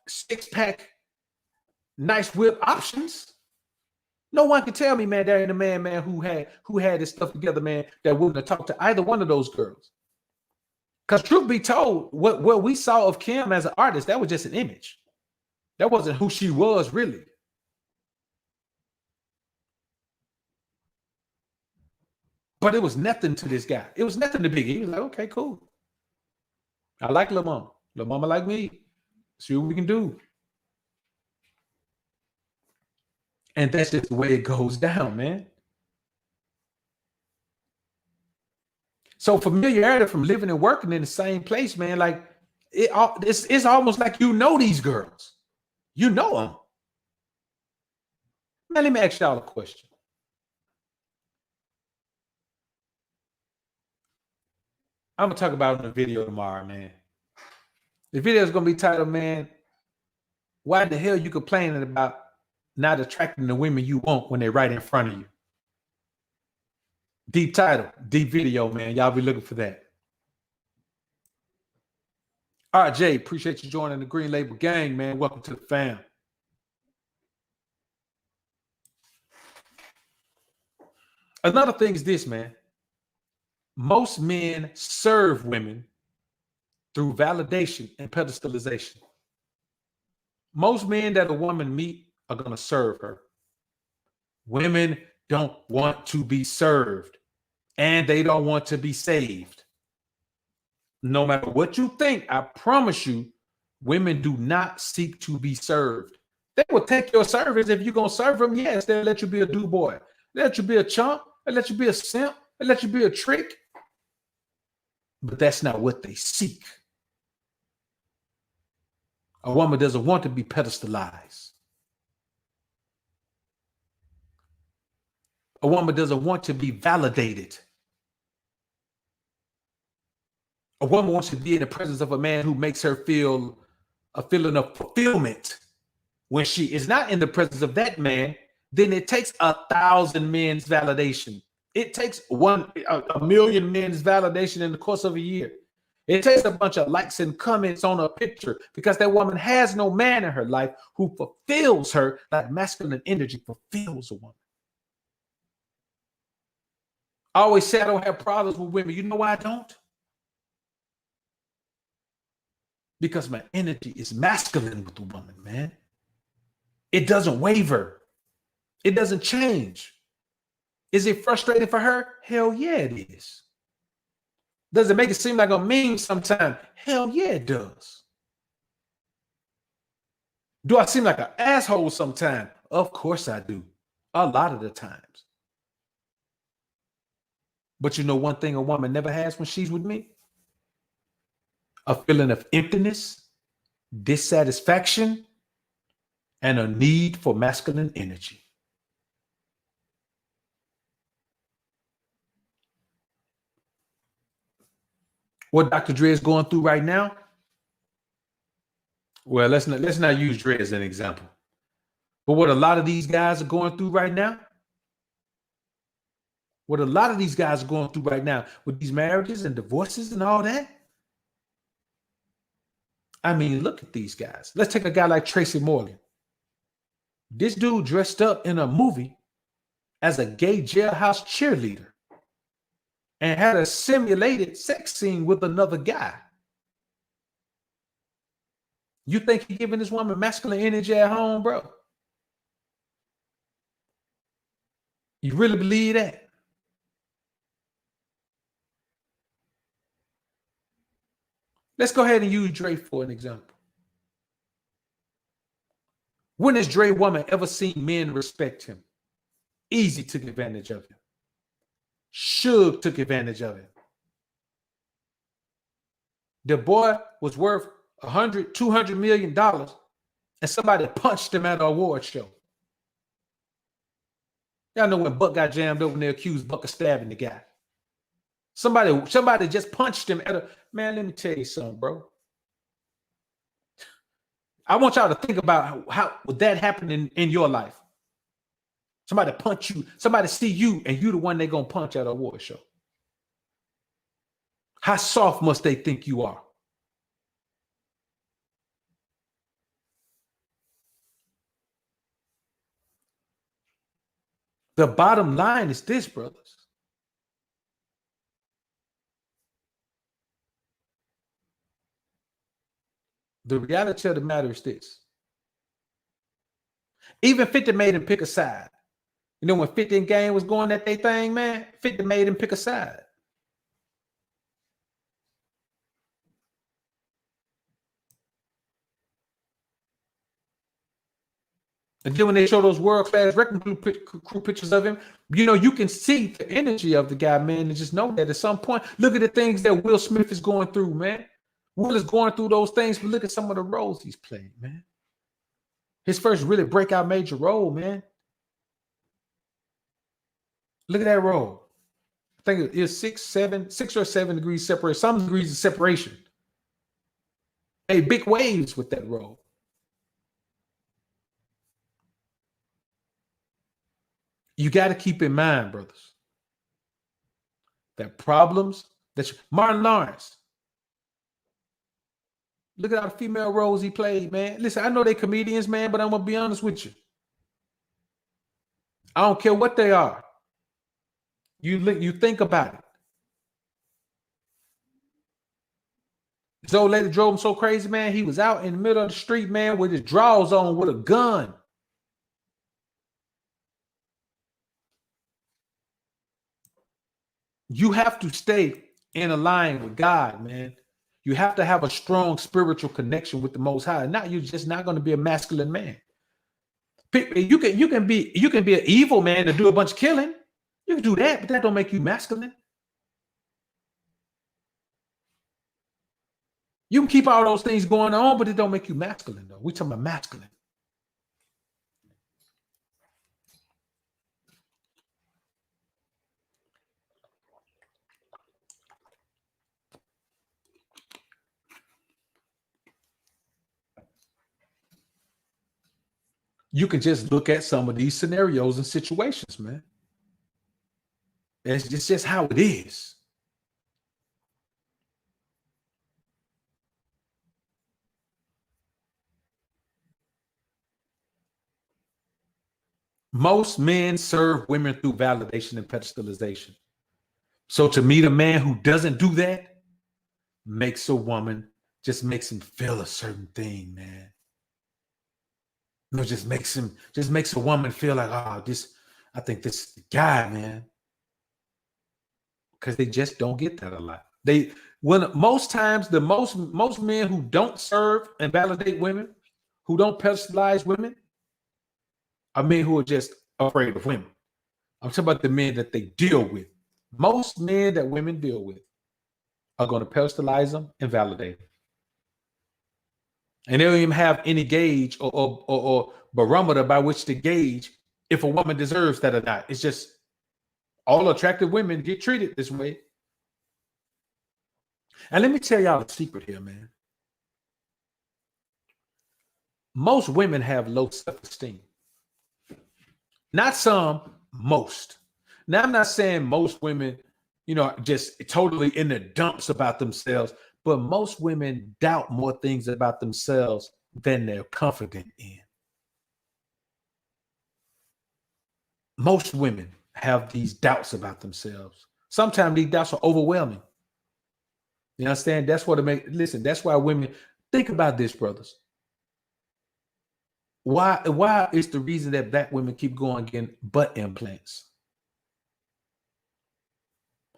six pack, nice whip options. No one can tell me, man, there ain't a man, who had this stuff together, man, that wouldn't have talked to either one of those girls. Because truth be told, what we saw of Kim as an artist, that was just an image. That wasn't who she was really. But it was nothing to this guy. It was nothing to Biggie. He was like, okay, cool. I like Lil Mama. Lil Mama like me. See what we can do. And that's just the way it goes down, man. So familiarity from living and working in the same place, man, like it's almost like you know these girls. You know them. Man, let me ask y'all a question. I'm going to talk about it in a video tomorrow, man. The video is going to be titled, man, why the hell you complaining about not attracting the women you want when they're right in front of you? Deep title, deep video, man. Y'all be looking for that. All right, Jay, appreciate you joining the Green Label Gang, man. Welcome to the fam. Another thing is this, man. Most men serve women through validation and pedestalization. Most men that a woman meet are going to serve her. Women don't want to be served, and they don't want to be saved. No matter what you think, I promise you, women do not seek to be served. They will take your service if you're going to serve them. Yes, they'll let you be a do-boy. They'll let you be a chump. They'll let you be a simp. They'll let you be a trick. But that's not what they seek. A woman doesn't want to be pedestalized. A woman doesn't want to be validated. A woman wants to be in the presence of a man who makes her feel a feeling of fulfillment. When she is not in the presence of that man, then it takes 1,000 men's validation. It takes a million men's validation in the course of a year. It takes a bunch of likes and comments on a picture because that woman has no man in her life who fulfills her like masculine energy fulfills a woman. I always say I don't have problems with women. You know why I don't? Because my energy is masculine with the woman, man. It doesn't waver. It doesn't change. Is it frustrating for her? Hell yeah, it is. Does it make it seem like a meme sometimes? Hell yeah, it does. Do I seem like an asshole sometimes? Of course I do. A lot of the times. But you know one thing a woman never has when she's with me? A feeling of emptiness, dissatisfaction, and a need for masculine energy. What Dr. Dre is going through right now? Well, let's not use Dre as an example. But what a lot of these guys are going through right now, with these marriages and divorces and all that. I mean, look at these guys. Let's take a guy like Tracy Morgan. This dude dressed up in a movie as a gay jailhouse cheerleader and had a simulated sex scene with another guy. You think he's giving this woman masculine energy at home, bro? You really believe that? Let's go ahead and use Dre for an example. When has Dre woman ever seen men respect him? Easy took advantage of him. Suge took advantage of him. The boy was worth $100, $200 million, and somebody punched him at an award show. Y'all know when Buck got jammed over and they accused Buck of stabbing the guy. Somebody just punched him at a man. Let me tell you something, bro. I want y'all to think about how would that happen in your life. Somebody punch you, somebody see you, and you the one they gonna punch at a award show. How soft must they think you are? The bottom line is this, brothers. The reality of the matter is this. Even 50 made him pick a side. You know, when 50 and Game was going at their thing, man, 50 made him pick a side. And then when they show those world-class wrecking crew pictures of him, you know, you can see the energy of the guy, man, and just know that at some point, look at the things that Will Smith is going through, man. Will is going through those things, but look at some of the roles he's played, man. His first really breakout major role, man. Look at that role. I think it is 6 or 7 degrees separation, some degrees of separation. Hey, big waves with that role. You got to keep in mind, brothers, that problems that Martin Lawrence. Look at all the female roles he played, man. Listen, I know they comedians, man, but I'm gonna be honest with you. I don't care what they are. You think about it. This old lady drove him so crazy, man. He was out in the middle of the street, man, with his drawers on with a gun. You have to stay in a line with God, man. You have to have a strong spiritual connection with the Most High. Now you're just not going to be a masculine man. You can be an evil man to do a bunch of killing. You can do that, but that don't make you masculine. You can keep all those things going on, but it don't make you masculine, though. We're talking about masculine. You can just look at some of these scenarios and situations, man. It's just how it is. Most men serve women through validation and pedestalization. So to meet a man who doesn't do that makes a woman, just makes him feel a certain thing, man. No, just makes a woman feel like, oh, I think this is the guy, man. Because they just don't get that a lot. Most times most men who don't serve and validate women, who don't pedestalize women, are men who are just afraid of women. I'm talking about the men that they deal with. Most men that women deal with are going to pedestalize them and validate them. And they don't even have any gauge or barometer by which to gauge if a woman deserves that or not. It's just all attractive women get treated this way. And let me tell y'all a secret here, man. Most women have low self-esteem. Not some, most. Now, I'm not saying most women, just totally in the dumps about themselves, but most women doubt more things about themselves than they're confident in. Most women have these doubts about themselves. Sometimes these doubts are overwhelming. You understand? That's what it makes. Listen, that's why women think about this, brothers. Why is the reason that black women keep going getting butt implants?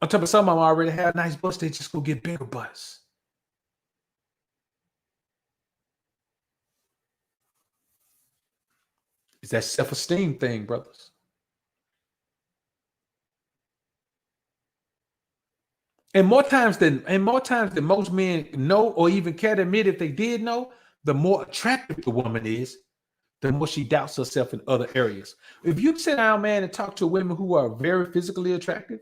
On top of some of them already have nice butts, they just go get bigger butts. It's that self-esteem thing, brothers. And more times than most men know or even care to admit, if they did know, the more attractive the woman is, the more she doubts herself in other areas. If you sit down, man, and talk to women who are very physically attractive,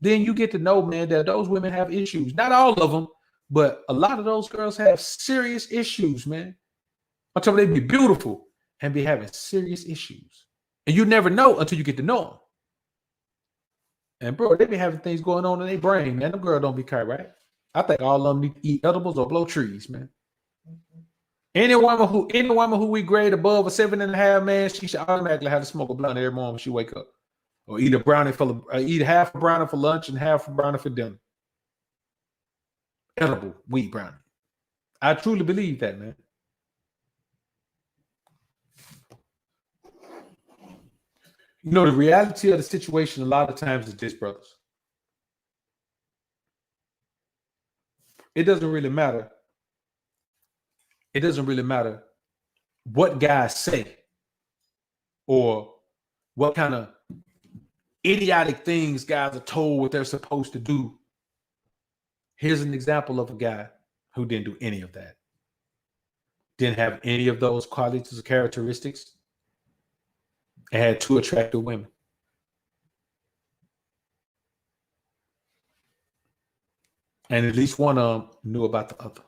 then you get to know, man, that those women have issues. Not all of them, but a lot of those girls have serious issues, man. Until they be beautiful and be having serious issues. And you never know until you get to know them. And bro, they be having things going on in their brain, man. Them girls don't be cut right. I think all of them need to eat edibles or blow trees, man. Any woman who we grade above a 7.5, man, she should automatically have to smoke a blunt every morning when she wake up, or eat a brownie eat half a brownie for lunch and half a brownie for dinner. Edible weed brownie. I truly believe that, man. You know, the reality of the situation a lot of times is this, brothers. It doesn't really matter. It doesn't really matter what guys say or what kind of idiotic things guys are told what they're supposed to do. Here's an example of a guy who didn't do any of that. Didn't have any of those qualities or characteristics. And had 2 attractive women. And at least one of them knew about the other.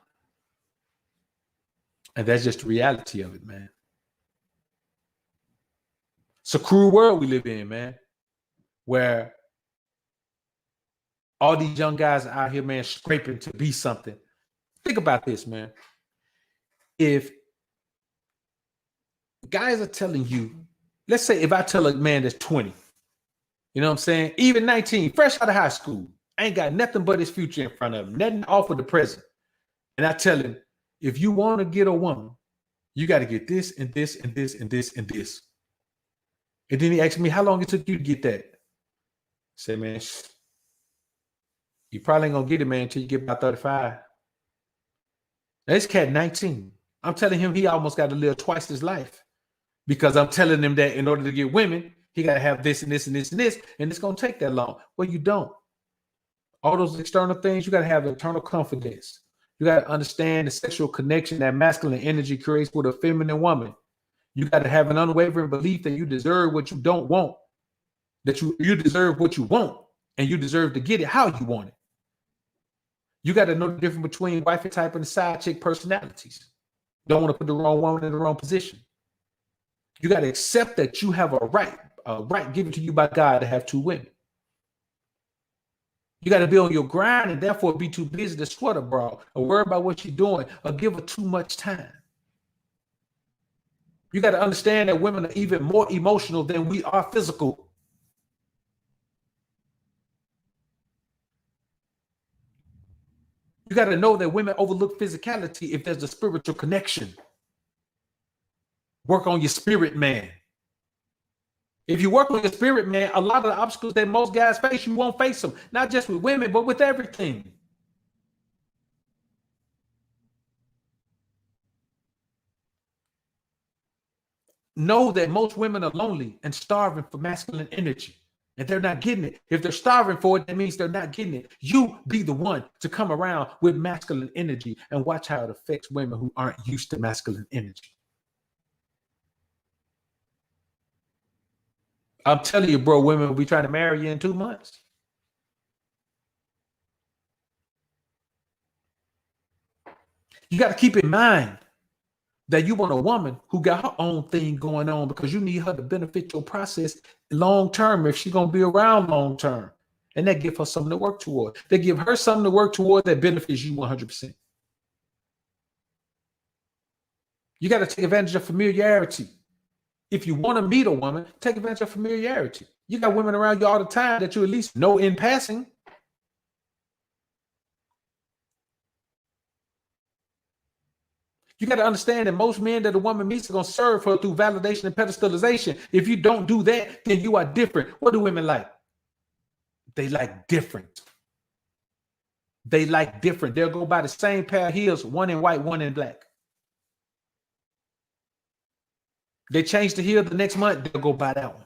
And that's just the reality of it, man. It's a cruel world we live in, man, where all these young guys are out here, man, scraping to be something. Think about this, man. If guys are telling you, let's say if I tell a man that's 20, you know what I'm saying? Even 19, fresh out of high school, ain't got nothing but his future in front of him, nothing off of the present. And I tell him, if you want to get a woman, you got to get this and this and this and this and this. And then he asked me, how long it took you to get that? I said, man, you probably ain't going to get it, man, until you get about 35. Now, this cat 19. I'm telling him he almost got to live twice his life because I'm telling him that in order to get women, he got to have this and this and this and this, and it's going to take that long. Well, you don't. All those external things, you got to have internal confidence. You got to understand the sexual connection that masculine energy creates with a feminine woman. You got to have an unwavering belief that you deserve what you don't want, that you deserve what you want, and you deserve to get it how you want it. You got to know the difference between wifey type and side chick personalities. Don't want to put the wrong woman in the wrong position. You got to accept that you have a right given to you by God to have 2 women. You got to be on your grind and therefore be too busy to sweat abroad or worry about what you're doing or give her too much time. You got to understand that women are even more emotional than we are physical. You got to know that women overlook physicality if there's a spiritual connection. Work on your spirit, man. If you work on your spirit, man, a lot of the obstacles that most guys face, you won't face them. Not just with women, but with everything. Know that most women are lonely and starving for masculine energy. And they're not getting it. If they're starving for it, that means they're not getting it. You be the one to come around with masculine energy and watch how it affects women who aren't used to masculine energy. I'm telling you, bro, women will be trying to marry you in 2 months. You got to keep in mind that you want a woman who got her own thing going on because you need her to benefit your process long term if she's going to be around long term. And that give her something to work toward. They give her something to work toward that benefits you 100%. You got to take advantage of familiarity. If you want to meet a woman, take advantage of familiarity. You got women around you all the time that you at least know in passing. You got to understand that most men that a woman meets are going to serve her through validation and pedestalization. If you don't do that, then you are different. What do women like? They like different. They like different. They'll go buy the same pair of heels, one in white, one in black. They change the heel the next month, they'll go buy that one.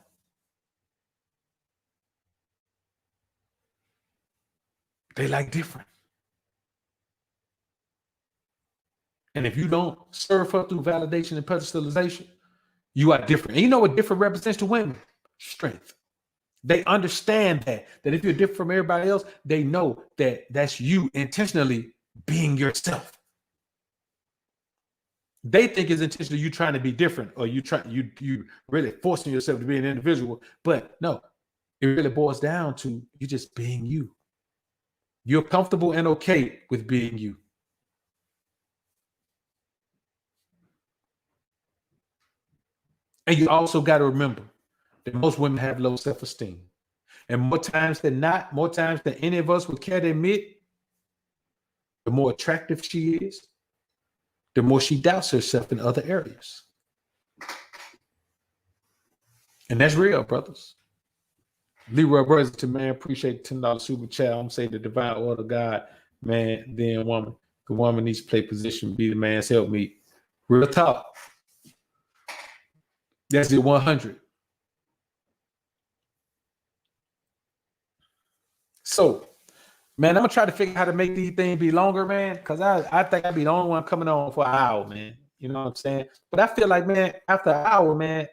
They like different. And if you don't serve her through validation and pedestalization, you are different. And you know what different represents to women? Strength. They understand that if you're different from everybody else, they know that that's you intentionally being yourself. They think it's intentionally you trying to be different, or you really forcing yourself to be an individual. But no, it really boils down to you just being you. You're comfortable and okay with being you. And you also got to remember that most women have low self-esteem. And more times than not, more times than any of us would care to admit, the more attractive she is, the more she doubts herself in other areas. And that's real, brothers. Leroy Burlington, man, appreciate the $10 super chat. I'm going to say the divine order of God, man, then woman. The woman needs to play position, be the man's helpmeet. Real talk. That's the 100. So, man, I'm going to try to figure out how to make these things be longer, man, because I think I'd be the only one coming on for an hour, man. You know what I'm saying? But I feel like, man, after an hour, man,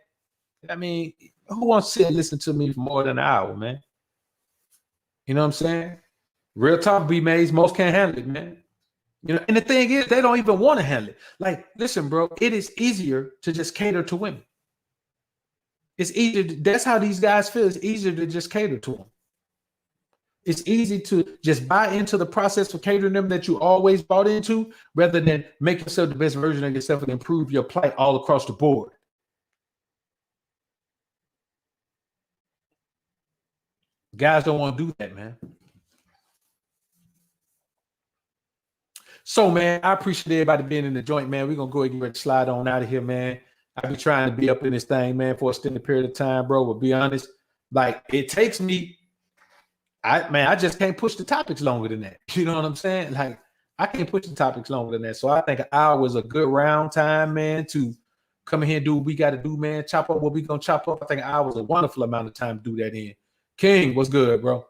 I mean, who wants to sit and listen to me for more than an hour, man? You know what I'm saying? Real talk, B-Mays, most can't handle it, man. You know, and the thing is, they don't even want to handle it. Like, listen, bro, it is easier to just cater to women. It's easier. That's how these guys feel. It's easier to just cater to them. It's easy to just buy into the process of catering them that you always bought into, rather than make yourself the best version of yourself and improve your plight all across the board. Guys don't want to do that, man. So, man, I appreciate everybody being in the joint, man. We're going to go ahead and get ready to slide on out of here, man. I be trying to be up in this thing, man, for a extended period of time, bro. But be honest, like, it takes me, I just can't push the topics longer than that. You know what I'm saying? Like, I can't push the topics longer than that. So I think an hour is a good round time, man, to come in here and do what we got to do, man. Chop up what we going to chop up. I think an hour is a wonderful amount of time to do that in. King, what's good, bro?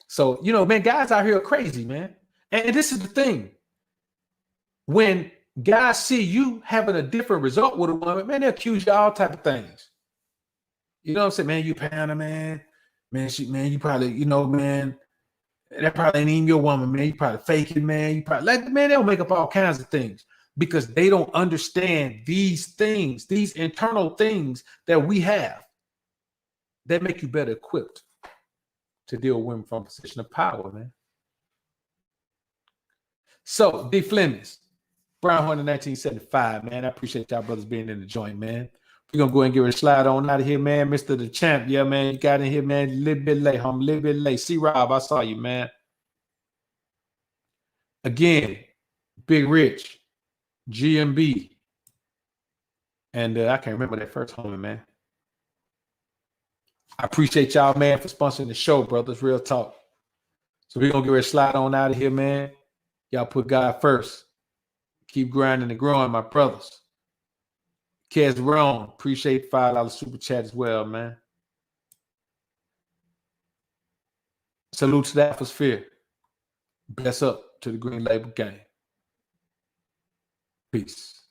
So, you know, man, guys out here are crazy, man. And this is the thing. When guys see you having a different result with a woman, man, they accuse you of all type of things. You know what I'm saying? Man, you pounder, man. Man, you probably, you know, man, that probably ain't even your woman, man. You probably faking, man. You probably, like, man, they'll make up all kinds of things because they don't understand these things, these internal things that we have that make you better equipped to deal with women from a position of power, man. So, D. Flemings, Brown Horn in 1975, man. I appreciate y'all brothers being in the joint, man. We're going to go ahead and give it a slide on out of here, man. Mr. The Champ, yeah, man. You got in here, man. A little bit late, homie. A little bit late. C-Rob, I saw you, man. Again, Big Rich, GMB, and I can't remember that first homie, man. I appreciate y'all, man, for sponsoring the show, brothers. Real talk. So we're going to give it a slide on out of here, man. Y'all put God first. Keep grinding and growing, my brothers. Kez Ron, appreciate $5 super chat as well, man. Salute to the atmosphere. Bless up to the Green Label gang. Peace.